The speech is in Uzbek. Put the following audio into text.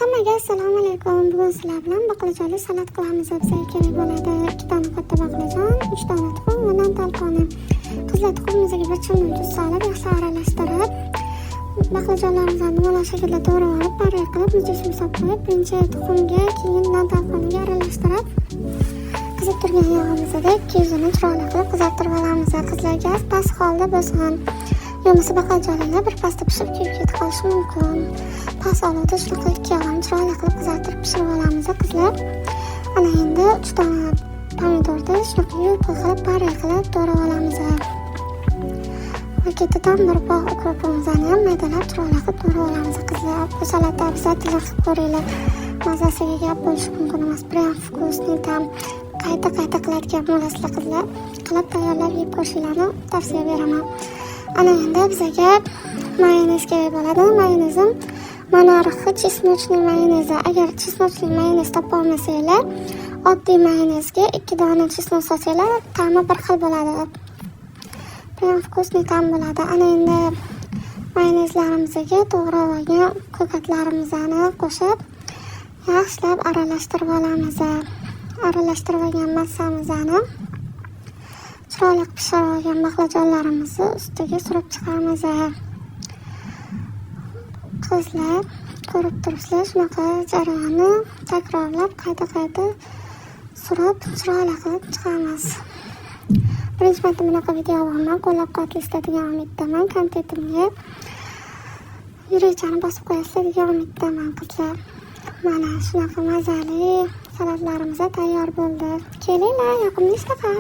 Hammaga assalomu alaykum. Bugun sizlar bilan baqlajonli salat qilamiz. Bizga kerak bo'ladi 2 dona katta baqlajon, 3 dona tuxum va non talqoni. Qizlar tuxumimizga bir chimdim tuz solib, yaxshi aralashtirib, baqlajonlarimizni mana shaklda to'g'rab olib, pare qilib, muzchashga solib qo'yib, birinchi tuxumga, keyin non talqoniga aralashtirib, qizib turgan yog'imizni 200 ni chiroyli qilib qizartirib olamiz. Qizlar gaz past holda bo'lsin. Yo'masa baqlajonlar birpasda pishib ketib qolishi mumkin. Past olovda shunaqa 2 yog'ni chiroyli qilib qizartirib pishirib olamiz qizlar. Ana endi 3 dona pomidorni shunaqa yupqa qilib pare qilib to'g'rab olamiz. Va ketidan bir bog' ukropimizni ham maydalab chiroyli qilib to'g'rab olamiz qizlar. Bu salatni обязательно qilib ko'ringlar. Mazasiga gap bo'lishi mumkin emas. Prям вкусный там. Qayta qiladigan bo'lasizlar qizlar. Qilib tayyorlab yeb ko'rishinglarni tavsiya beraman. Ana endi bizga mayonez kerak bo'ladi. Mayonezim Monarxi chesnochli mayonezi. Agar chesnochli mayonez topa olmasanglar, oddiy mayonezga 2 dona chesnok solsanglar, ta'mi bir xil bo'ladi. Prям вкусный ta'm bo'ladi. Ana endi mayonezlarimizga to'g'rab olgan ko'katlarimizni qo'shib, yaxshilab aralashtirib olamiz. Aralashtirib olgan massamizni chiroyli pishirib olgan baqlajonlarimizni ustiga surib chiqamiz. Qizlar ko'rib turibsizlar, shunaqa jarayonni takrorlab qayta surib chiroyli qilib chiqamiz. Birinchi marta bunaqa video olman, qo'llab-quvvatlashda degan umiddaman. Kontentimga yurakchani bosib qo'yasizlar degan umiddaman qizlar. Mana shunaqa mazali salatlarimiz tayyor bo'ldi. Kelinglar, yoqimli ishtaha.